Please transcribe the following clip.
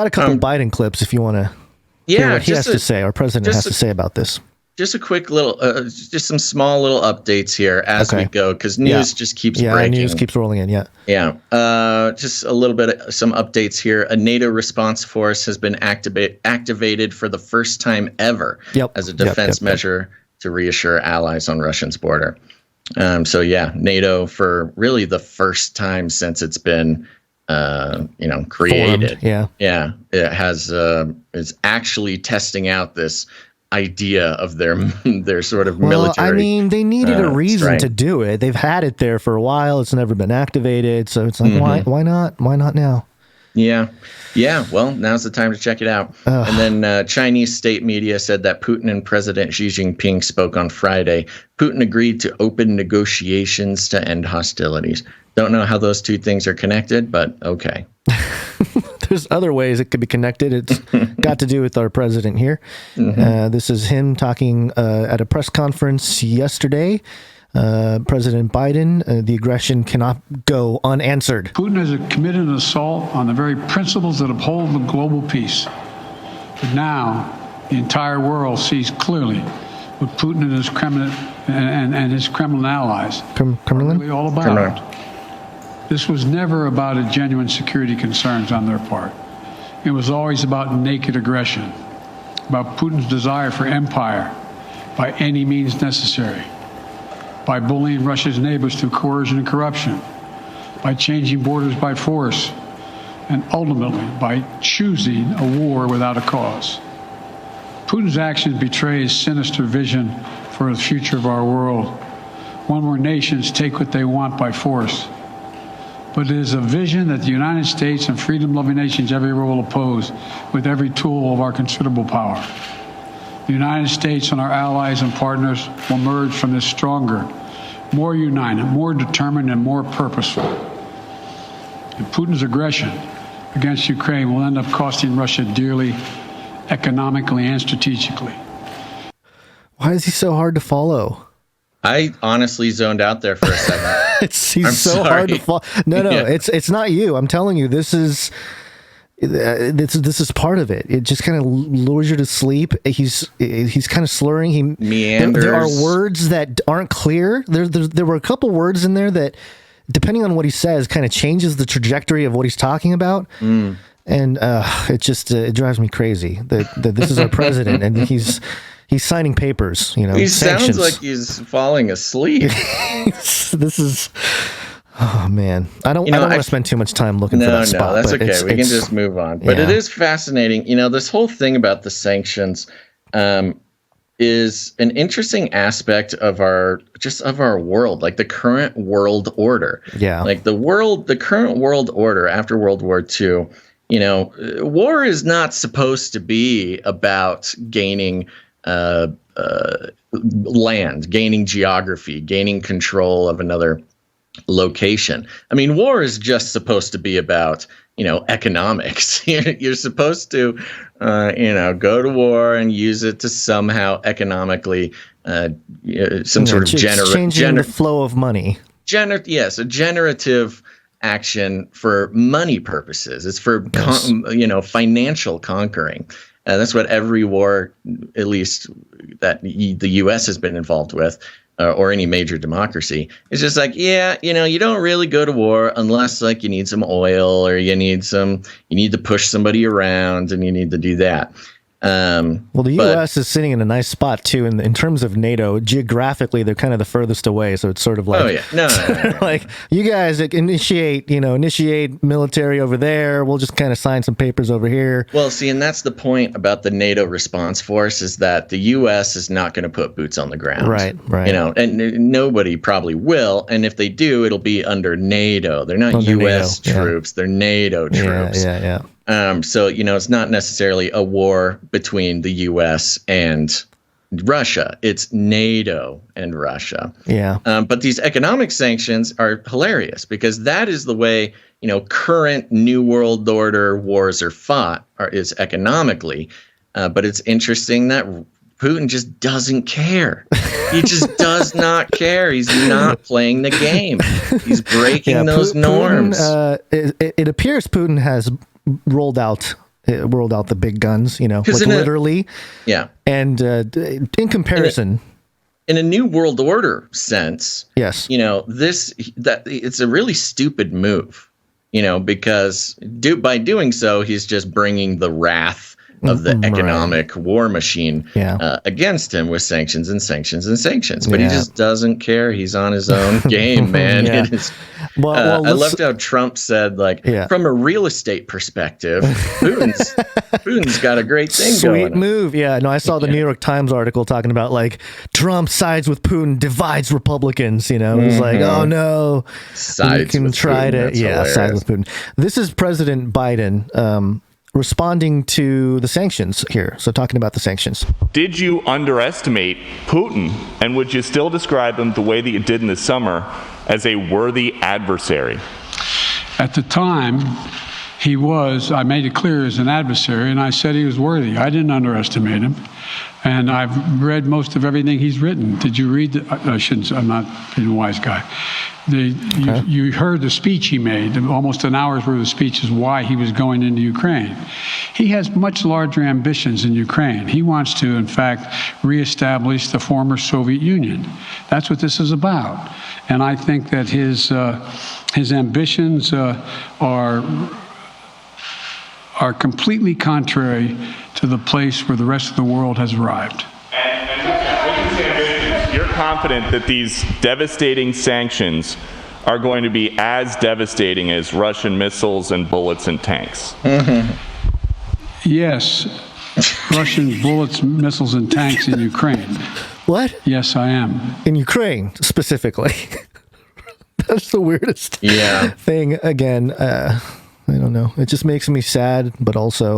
got a couple Biden clips if you want to hear what he has to say, our president has to say about this. Just a quick little, just some small little updates here as we go, because news just keeps breaking. News keeps rolling in, just a little bit, some updates here. A NATO response force has been activated for the first time ever as a defense measure to reassure allies on Russia's border. NATO, for really the first time since it's been created. Formed, it has is actually testing out this idea of their sort of military. I mean, they needed a reason to do it. They've had it there for a while. It's never been activated, so it's like why not? Why not now? Yeah. Well, now's the time to check it out. And then Chinese state media said that Putin and President Xi Jinping spoke on Friday. Putin agreed to open negotiations to end hostilities. Don't know how those two things are connected, but okay. There's other ways it could be connected. It's got to do with our president here. This is him talking at a press conference yesterday. President Biden, the aggression cannot go unanswered. Putin has committed an assault on the very principles that uphold the global peace. But now the entire world sees clearly what Putin and his Kremlin and his Kremlin allies are really all about. This was never about a genuine security concerns on their part. It was always about naked aggression, about Putin's desire for empire by any means necessary, by bullying Russia's neighbors through coercion and corruption, by changing borders by force, and ultimately by choosing a war without a cause. Putin's actions betray his sinister vision for the future of our world, one where nations take what they want by force. But it is a vision that the United States and freedom-loving nations everywhere will oppose with every tool of our considerable power. The United States and our allies and partners will emerge from this stronger, more united, more determined, and more purposeful. And Putin's aggression against Ukraine will end up costing Russia dearly, economically and strategically. Why is he so hard to follow? I honestly zoned out there for a second. He's so hard to follow. No, it's not you. I'm telling you, this is part of it. It just kind of lures you to sleep. He's kind of slurring. He meanders. There are words that aren't clear. There were a couple words in there that, depending on what he says, kind of changes the trajectory of what he's talking about. And it drives me crazy that this is our president and he's signing papers. He sanctions. Sounds like he's falling asleep. This is. Oh man, I don't want to spend too much time looking for that spot. No, that's okay. We can just move on. But it is fascinating. This whole thing about the sanctions is an interesting aspect of our world, like the current world order. Yeah, like the current world order after World War II. War is not supposed to be about gaining land, gaining geography, gaining control of another location. I mean, war is just supposed to be about, economics. You're supposed to, go to war and use it to somehow economically, changing the flow of money. Yes, a generative action for money purposes. It's for, financial conquering. That's what every war, at least that the U.S. has been involved with, or any major democracy, is just like, you don't really go to war unless you need some oil or you need to push somebody around and you need to do that. Well, the U.S. is sitting in a nice spot too, in terms of NATO. Geographically, they're kind of the furthest away, so it's sort of like, no. like you guys initiate military over there. We'll just kind of sign some papers over here. Well, see, and that's the point about the NATO response force is that the U.S. is not going to put boots on the ground, right? And nobody probably will. And if they do, it'll be under NATO. They're not under U.S. NATO, troops; they're NATO troops. Yeah. So, it's not necessarily a war between the U.S. and Russia. It's NATO and Russia. Yeah. But these economic sanctions are hilarious because that is the way, current New World Order wars are fought is economically. But it's interesting that Putin just doesn't care. He just does not care. He's not playing the game. He's breaking those norms. It appears Putin has rolled out It rolled out the big guns, like literally. Yeah. And in comparison, in a new world order sense, yes, it's a really stupid move, because by doing so, he's just bringing the wrath of the economic war machine against him with sanctions and sanctions and sanctions. But he just doesn't care. He's on his own game, man. It is. Well, I loved how Trump said, from a real estate perspective, Putin's got a great thing going. Sweet move. Yeah, no, I saw the New York Times article talking about Trump sides with Putin, divides Republicans. It was oh no, sides with Putin. Side with Putin. This is President Biden. Responding to the sanctions here. So talking about the sanctions. Did you underestimate Putin, and would you still describe him the way that you did in the summer as a worthy adversary? At the time, I made it clear as an adversary, and I said he was worthy. I didn't underestimate him. And I've read most of everything he's written. Did you read? I'm not being a wise guy. You heard the speech he made, almost an hour's worth of speeches, why he was going into Ukraine. He has much larger ambitions in Ukraine. He wants to, in fact, reestablish the former Soviet Union. That's what this is about. And I think that his ambitions are completely contrary to the place where the rest of the world has arrived. You're confident that these devastating sanctions are going to be as devastating as Russian missiles and bullets and tanks? Yes, Russian bullets, missiles, and tanks in Ukraine. What? Yes, I am. In Ukraine, specifically. That's the weirdest thing. Again, I don't know. It just makes me sad, but also